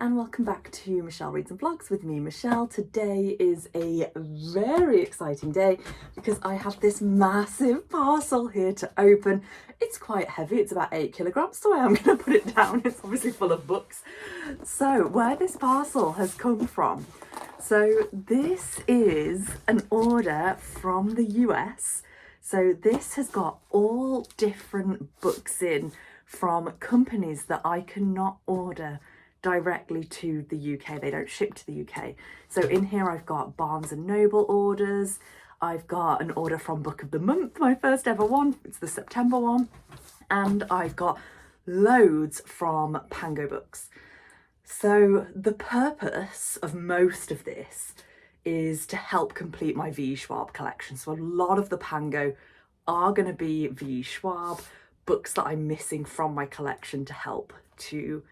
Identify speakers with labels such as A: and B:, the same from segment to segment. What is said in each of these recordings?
A: and welcome back to Michelle Reads and Vlogs with me, Michelle. Today is a very exciting day because I have this massive parcel here to open. It's quite heavy, it's about 8 kilograms, so I am going to put it down. It's obviously full of books. So where this parcel has come from. So this is an order from the US. So this has got all different books in from companies that I cannot order directly to the UK. They don't ship to the UK. So in here I've got Barnes & Noble orders. I've got an order from Book of the Month, my first ever one. It's the September one. And I've got loads from Pango books. So the purpose of most of this is to help complete my V Schwab collection. So a lot of the Pango are going to be V Schwab books that I'm missing from my collection to help to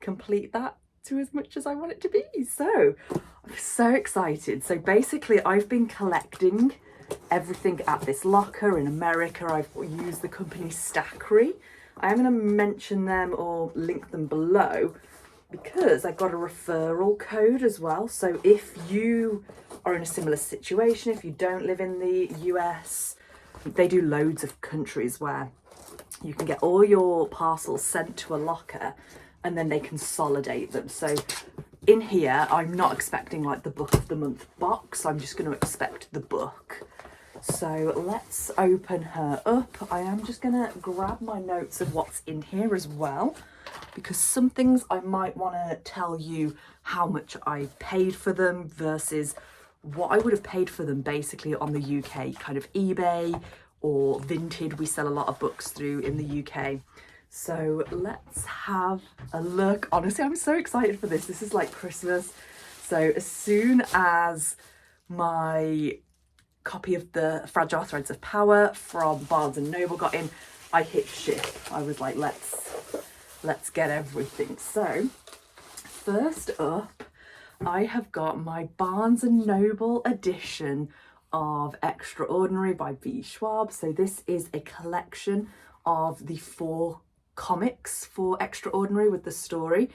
A: complete that to as much as I want it to be. So I'm so excited. So basically I've been collecting everything at this locker in America. I've used the company Stackry. I am going to mention them or link them below because I got a referral code as well. So if you are in a similar situation, if you don't live in the US, they do loads of countries where you can get all your parcels sent to a locker and then they consolidate them. So in here, I'm not expecting like the Book of the Month box. I'm just going to expect the book. So let's open her up. I am just going to grab my notes of what's in here as well, because some things I might want to tell you how much I paid for them versus what I would have paid for them basically on the UK kind of eBay or Vinted. We sell a lot of books through in the UK. So let's have a look. Honestly, I'm so excited for this. This is like Christmas. So as soon as my copy of the Fragile Threads of Power from Barnes & Noble got in, I hit ship. I was like, let's get everything. So first up, I have got my Barnes & Noble edition of Extraordinary by V Schwab. So this is a collection of the 4 comics for Extraordinary with the story.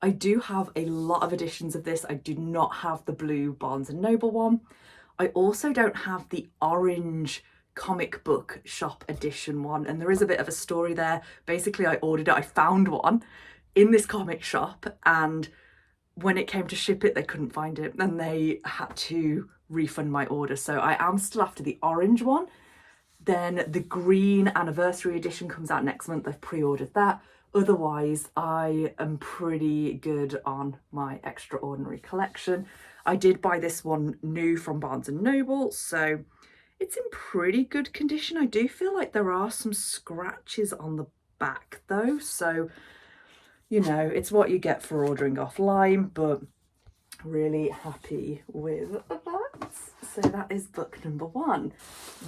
A: I do have a lot of editions of this. I do not have the blue Barnes & Noble one. I also don't have the orange comic book shop edition one, and there is a bit of a story there. Basically, I ordered it. I found one in this comic shop, and when it came to ship it, they couldn't find it and they had to refund my order. So I am still after the orange one. Then the green anniversary edition comes out next month. I've pre-ordered that. Otherwise, I am pretty good on my Extraordinary collection. I did buy this one new from Barnes & Noble, so it's in pretty good condition. I do feel like there are some scratches on the back though, so you know, it's what you get for ordering offline, but really happy with that. So that is book number 1.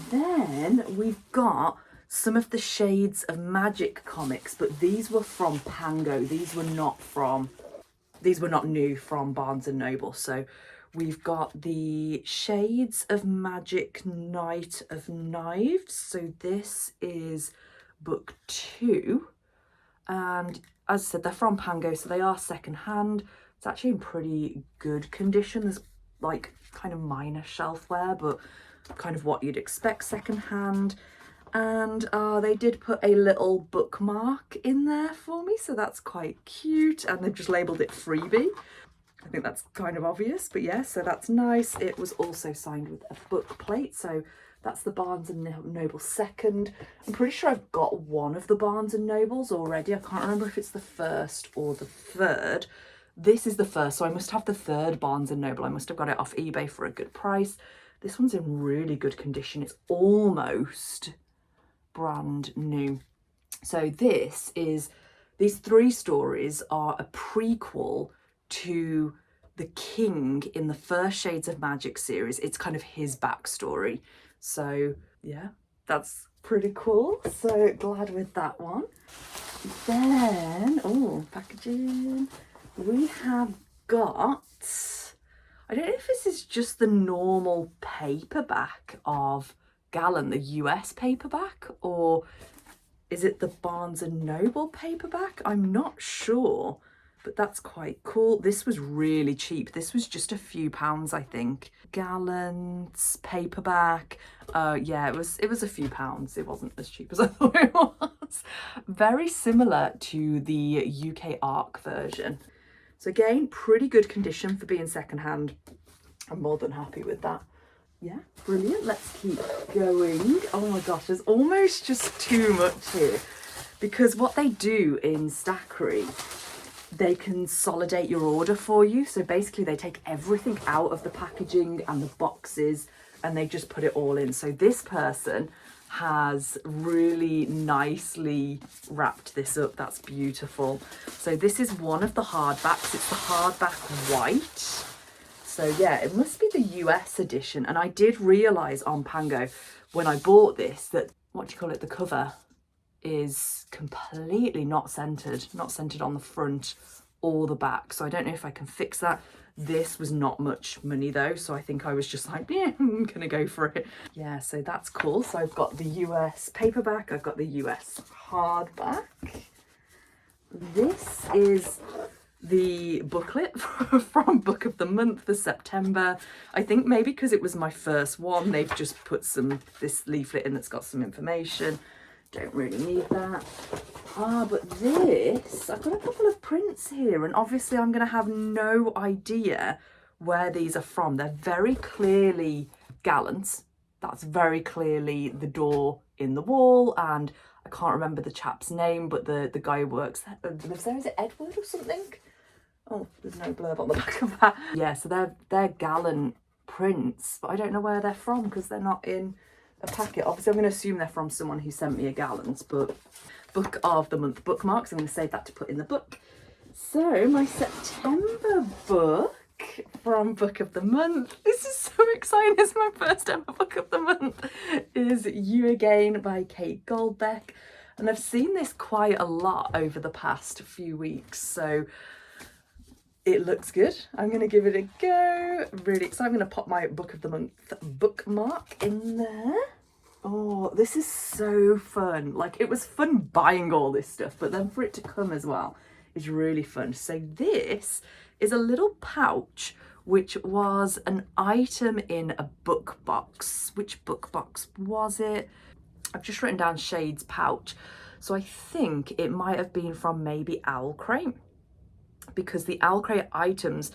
A: Then we've got some of the Shades of Magic comics, but these were from Pango. These were not new from Barnes & Noble. So we've got the Shades of Magic Knight of Knives. So this is book 2. And as I said, they're from Pango, so they are secondhand. It's actually in pretty good condition. There's like kind of minor shelf wear, but kind of what you'd expect secondhand. And they did put a little bookmark in there for me, so that's quite cute. And they've just labelled it freebie. I think that's kind of obvious, but yeah, so that's nice. It was also signed with a book plate, so that's the Barnes & Noble second. I'm pretty sure I've got one of the Barnes & Nobles already. I can't remember if it's the first or the third. This is the first, so I must have the third Barnes & Noble. I must have got it off eBay for a good price. This one's in really good condition. It's almost brand new. So these 3 stories are a prequel to the king in the first Shades of Magic series. It's kind of his backstory. So yeah, that's pretty cool. So glad with that one. Then, packaging. We have got, I don't know if this is just the normal paperback of Gallant, the US paperback, or is it the Barnes & Noble paperback? I'm not sure. but that's quite cool. This was really cheap. This was just a few pounds, I think. Gallant paperback. Yeah, it was a few pounds. It wasn't as cheap as I thought it was. Very similar to the UK ARC version. So again, pretty good condition for being secondhand. I'm more than happy with that. Yeah, brilliant. Let's keep going. Oh my gosh, there's almost just too much here. Because what they do in Stackry, they consolidate your order for you. So basically they take everything out of the packaging and the boxes and they just put it all in. So this person has really nicely wrapped this up. That's beautiful. So this is one of the hardbacks. It's the hardback white. So yeah, it must be the US edition. And I did realise on Pango when I bought this that, what do you call it, the cover is completely not centered on the front or the back. So I don't know if I can fix that. This was not much money though, so I think I was just like, yeah, I'm gonna go for it. Yeah, so that's cool. So I've got the US paperback, I've got the US hardback. This is the booklet from Book of the Month for September. I think maybe because it was my first one, they've just put this leaflet in that's got some information. Don't really need that. But this, I've got a couple of prints here, and obviously I'm going to have no idea where these are from. They're very clearly Gallant. That's very clearly the door in the wall, and I can't remember the chap's name, but the guy who works there, lives there, is it Edward or something? Oh, there's no blurb on the back of that. Yeah, so they're Gallant prints, but I don't know where they're from because they're not in a packet. Obviously I'm going to assume they're from someone who sent me a Gallant, but Book of the Month bookmarks, I'm going to save that to put in the book. So my September book from Book of the Month, this is so exciting, it's my first ever Book of the Month, is You Again by Kate Goldbeck, and I've seen this quite a lot over the past few weeks, so it looks good. I'm going to give it a go. Really excited. I'm going to pop my Book of the Month bookmark in there. Oh, this is so fun. Like, it was fun buying all this stuff, but then for it to come as well is really fun. So this is a little pouch, which was an item in a book box. Which book box was it? I've just written down Shades pouch. So I think it might have been from maybe Owl Crate, because the Owl Crate items,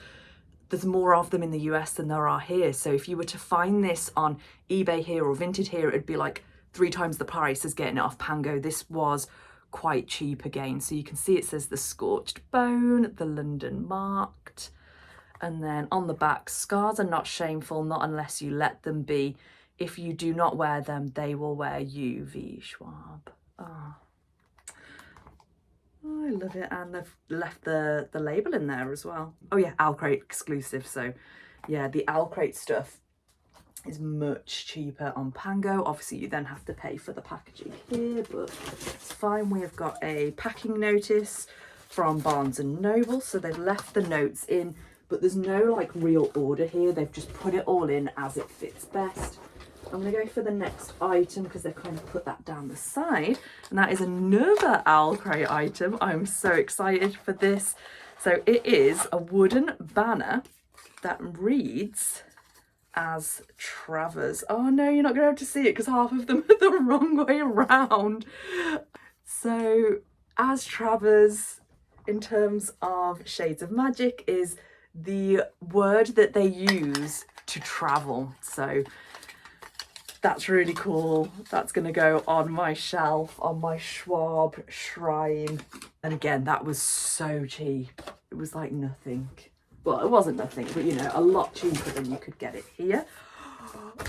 A: there's more of them in the US than there are here. So if you were to find this on eBay here or Vinted here, it'd be like 3 times the price as getting it off Pango. This was quite cheap again. So you can see it says the Scorched Bone, the London Marked. And then on the back, scars are not shameful, not unless you let them be. If you do not wear them, they will wear you, V. Schwab. Oh. Oh, I love it. And they've left the label in there as well. Oh yeah, Owl Crate exclusive. So yeah, the Owl Crate stuff is much cheaper on Pango. Obviously you then have to pay for the packaging here, but it's fine. We have got a packing notice from Barnes and Noble. So they've left the notes in, but there's no like real order here. They've just put it all in as it fits best. I'm going to go for the next item because they've kind of put that down the side, and that is another Owl Crate item. I'm so excited for this. So it is a wooden banner that reads as Travers. Oh no, you're not going to be able to see it because half of them are the wrong way around. So as Travers, in terms of Shades of Magic, is the word that they use to travel. So that's really cool. That's going to go on my shelf, on my Schwab shrine. And again, that was so cheap. It was like nothing. Well, it wasn't nothing, but you know, a lot cheaper than you could get it here.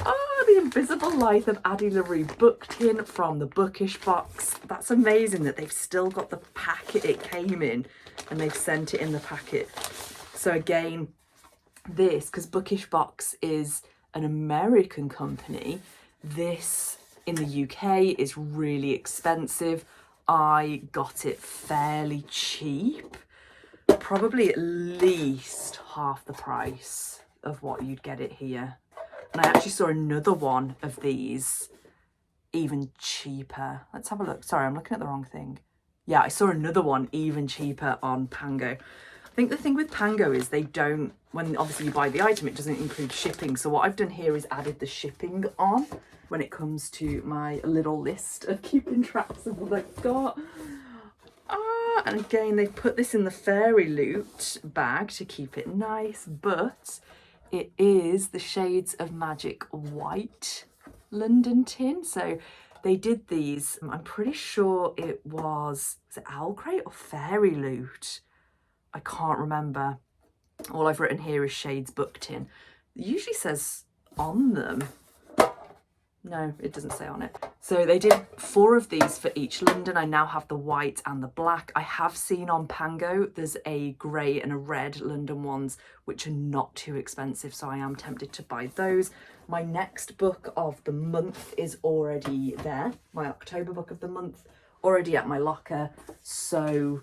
A: Oh, the Invisible Life of Addie LaRue book tin from the Bookish box. That's amazing that they've still got the packet it came in and they've sent it in the packet. So again, this, because Bookish box is an American company, this in the UK is really expensive. I got it fairly cheap, probably at least half the price of what you'd get it here. And I actually saw another one of these even cheaper. Let's have a look. Sorry, I'm looking at the wrong thing. Yeah, I saw another one even cheaper on Pango. I think the thing with Pango is they don't, when obviously you buy the item, it doesn't include shipping. So what I've done here is added the shipping on when it comes to my little list of keeping tracks of what I've got. And again, they've put this in the fairy loot bag to keep it nice, but it is the Shades of Magic White London tin. So they did these, I'm pretty sure it was it Owl Crate or Fairy Loot? I can't remember. All I've written here is Shades Book Tin. It usually says on them. No, it doesn't say on it. So they did 4 of these for each London. I now have the white and the black. I have seen on Pango, there's a grey and a red London ones, which are not too expensive. So I am tempted to buy those. My next book of the month is already there. My October book of the month, already at my locker. So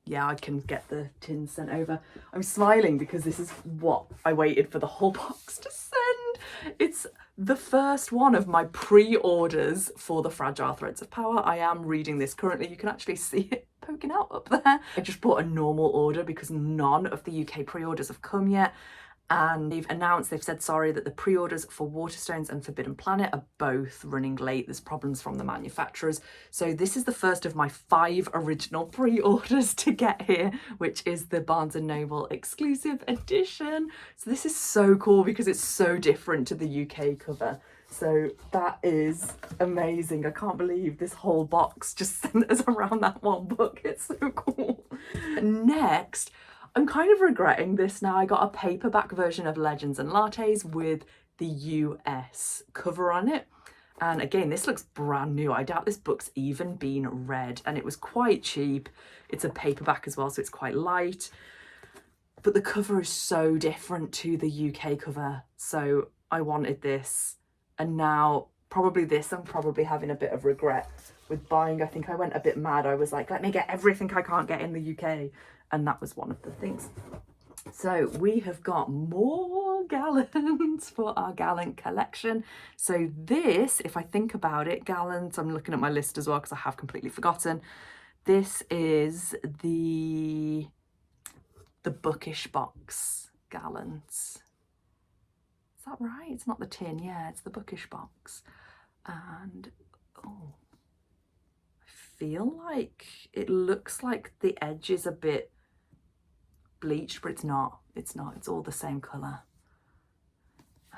A: yeah, I can get the tin sent over. I'm smiling because this is what I waited for the whole box to send. It's the first one of my pre-orders for the Fragile Threads of Power. I am reading this currently. You can actually see it poking out up there. I just bought a normal order because none of the UK pre-orders have come yet. And they've said sorry that the pre-orders for Waterstones and Forbidden Planet are both running late. There's problems from the manufacturers. So this is the first of my 5 original pre-orders to get here, which is the Barnes & Noble exclusive edition. So this is so cool because it's so different to the UK cover. So that is amazing. I can't believe this whole box just sent us around that one book. It's so cool. Next, I'm kind of regretting this now. I got a paperback version of Legends and Lattes with the US cover on it. And again, this looks brand new. I doubt this book's even been read, and it was quite cheap. It's a paperback as well, so it's quite light. But the cover is so different to the UK cover. So I wanted this, and now probably this, I'm probably having a bit of regret with buying. I think I went a bit mad. I was like, let me get everything I can't get in the UK. And that was one of the things. So we have got more Gallants for our Gallant collection. So this, if I think about it, Gallant, I'm looking at my list as well because I have completely forgotten. This is the bookish box Gallant. Is that right? It's not the tin. Yeah, it's the bookish box. And oh, I feel like it looks like the edge is a bit bleached, but it's not. It's all the same colour.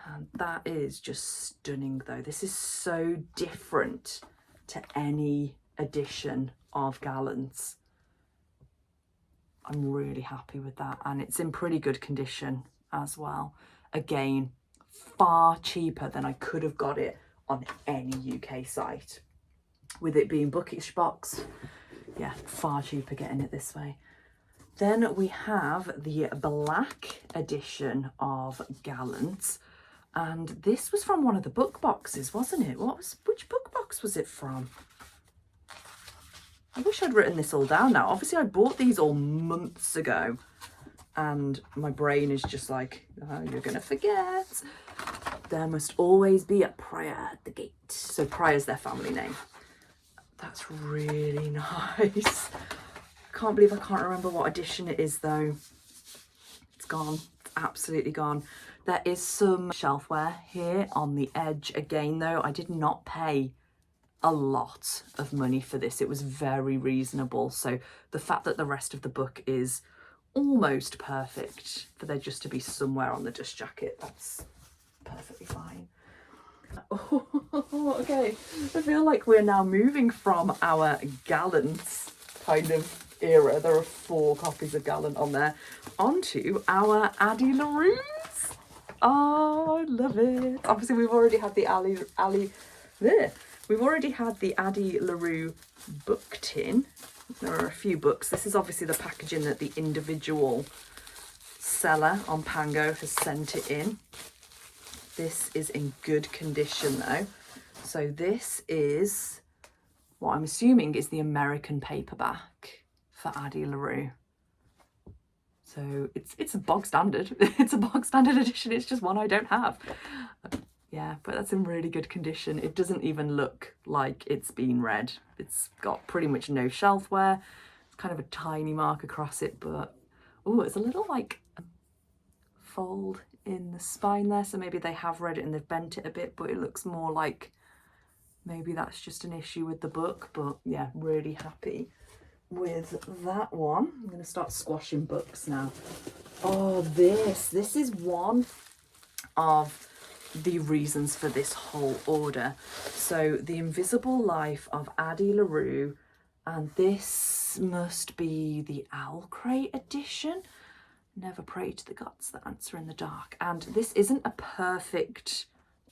A: And that is just stunning though. This is so different to any edition of Gallant's. I'm really happy with that, and it's in pretty good condition as well. Again, far cheaper than I could have got it on any UK site. With it being bookish box, yeah, far cheaper getting it this way. Then we have the black edition of Gallant, and this was from one of the book boxes, wasn't it? Which book box was it from? I wish I'd written this all down now. Obviously, I bought these all months ago, and my brain is just like, oh, you're gonna forget. There must always be a Prior at the gate. So Prior's their family name. That's really nice. Can't believe I can't remember what edition it is though. It's gone. It's absolutely gone. There is some shelfware here on the edge. Again though, I did not pay a lot of money for this. It was very reasonable. So the fact that the rest of the book is almost perfect for there just to be somewhere on the dust jacket, that's perfectly fine. Oh, okay. I feel like we're now moving from our Gallant kind of era. There are 4 copies of Gallant on there, onto our Addie LaRue's. Oh, I love it. Obviously, we've already had the We've already had the Addie LaRue book tin. There are a few books. This is obviously the packaging that the individual seller on Pango has sent it in. This is in good condition though. So this is what I'm assuming is the American paperback for Addie LaRue. So it's a bog standard. It's a bog standard edition. It's just one I don't have. Yeah, but that's in really good condition. It doesn't even look like it's been read. It's got pretty much no shelf wear. It's kind of a tiny mark across it, but oh, it's a little like fold in the spine there, so maybe they have read it and they've bent it a bit, but it looks more like maybe that's just an issue with the book. But yeah, really happy with that one. I'm going to start squashing books now. Oh, this is one of the reasons for this whole order. So The Invisible Life of Addie LaRue, and this must be the Owl Crate edition. Never pray to the gods that answer in the dark. And this isn't a perfect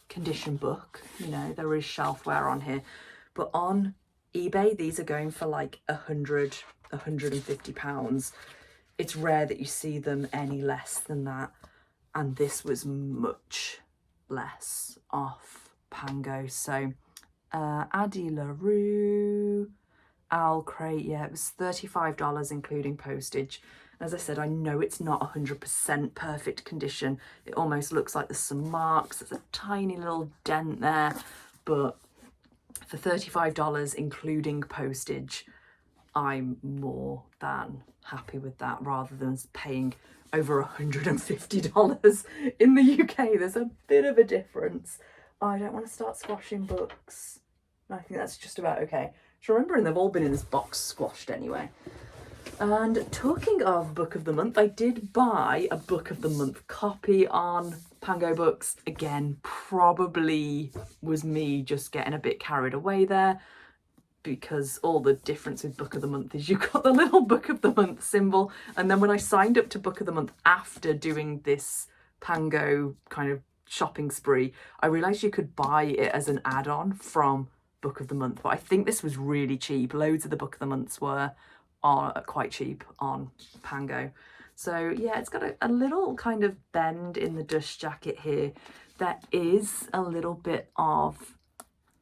A: condition book, you know, there is shelf wear on here, but on eBay these are going for like £150. It's rare that you see them any less than that, and this was much less off Pango. So Addie LaRue Owl Crate, yeah, it was $35 including postage. As I said, I know it's not 100% perfect condition. It almost looks like there's some marks. There's a tiny little dent there. But for $35, including postage, I'm more than happy with that, rather than paying over $150 in the UK. There's a bit of a difference. I don't want to start squashing books. I think that's just about okay. Just remembering they've all been in this box squashed anyway. And talking of Book of the Month, I did buy a Book of the Month copy on Pango Books. Again, probably was me just getting a bit carried away there, because all the difference with Book of the Month is you've got the little Book of the Month symbol. And then when I signed up to Book of the Month after doing this Pango kind of shopping spree, I realised you could buy it as an add-on from Book of the Month. But I think this was really cheap. Loads of the Book of the Months are quite cheap on Pango. So yeah, it's got a little kind of bend in the dust jacket here. There is a little bit of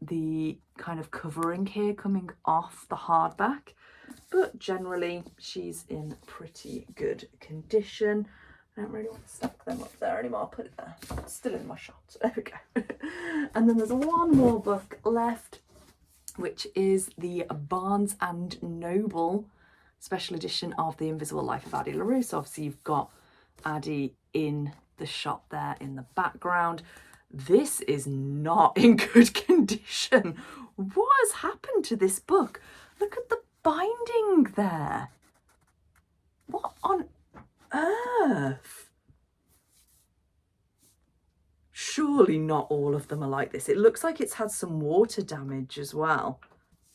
A: the kind of covering here coming off the hardback, but generally she's in pretty good condition. I don't really want to stack them up there anymore. I'll put it there. It's still in my shot. There we go. And then there's one more book left, which is the Barnes and Noble special edition of The Invisible Life of Addie LaRue. So obviously you've got Addie in the shot there in the background. This is not in good condition. What has happened to this book? Look at the binding there. What on earth? Surely not all of them are like this. It looks like it's had some water damage as well.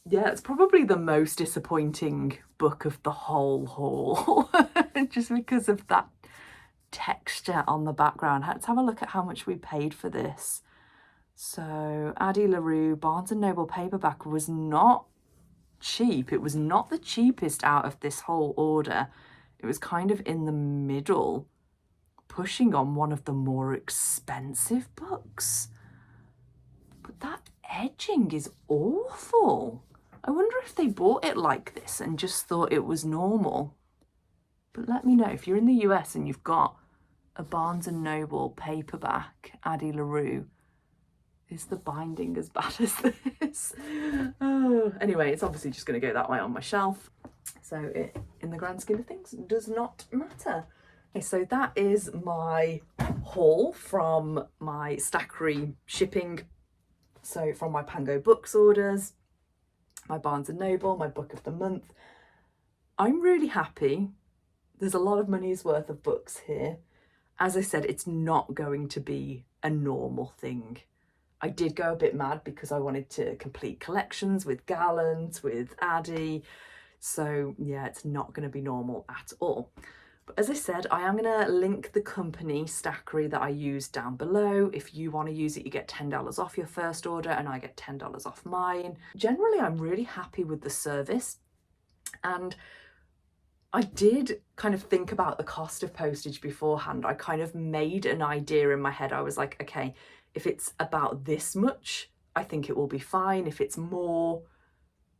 A: Yeah, it's probably the most disappointing book of the whole haul, just because of that texture on the background. Let's have a look at how much we paid for this. So Addie LaRue Barnes & Noble paperback was not cheap. It was not the cheapest out of this whole order. It was kind of in the middle, pushing on one of the more expensive books. But that edging is awful. I wonder if they bought it like this and just thought it was normal. But let me know if you're in the US and you've got a Barnes & Noble paperback Addie LaRue. Is the binding as bad as this? Oh, anyway, it's obviously just going to go that way on my shelf. So it, in the grand scheme of things, does not matter. Okay, so that is my haul from my Stackry shipping. So from my Pango Books orders, my Barnes & Noble, my Book of the Month. I'm really happy. There's a lot of money's worth of books here. As I said, it's not going to be a normal thing. I did go a bit mad because I wanted to complete collections with Gallant, with Addie. So yeah, it's not going to be normal at all. But as I said, I am going to link the company Stackry that I use down below. If you want to use it, you get $10 off your first order and I get $10 off mine. Generally, I'm really happy with the service. And I did kind of think about the cost of postage beforehand. I kind of made an idea in my head. I was like, okay, if it's about this much, I think it will be fine. If it's more,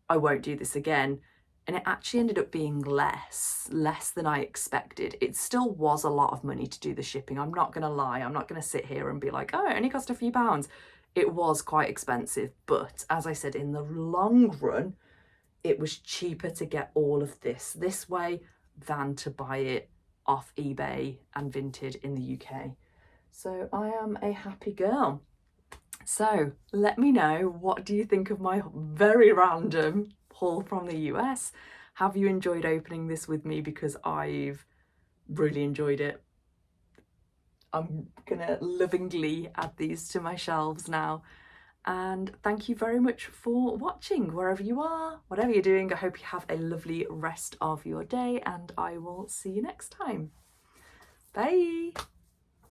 A: I won't do this again. And it actually ended up being less than I expected. It still was a lot of money to do the shipping. I'm not going to lie. I'm not going to sit here and be like, oh, it only cost a few pounds. It was quite expensive. But as I said, in the long run, it was cheaper to get all of this way than to buy it off eBay and Vinted in the UK. So I am a happy girl. So let me know, what do you think of my very random haul from the US? Have you enjoyed opening this with me? Because I've really enjoyed it. I'm gonna lovingly add these to my shelves now. And thank you very much for watching, wherever you are, whatever you're doing. I hope you have a lovely rest of your day, and I will see you next time. Bye.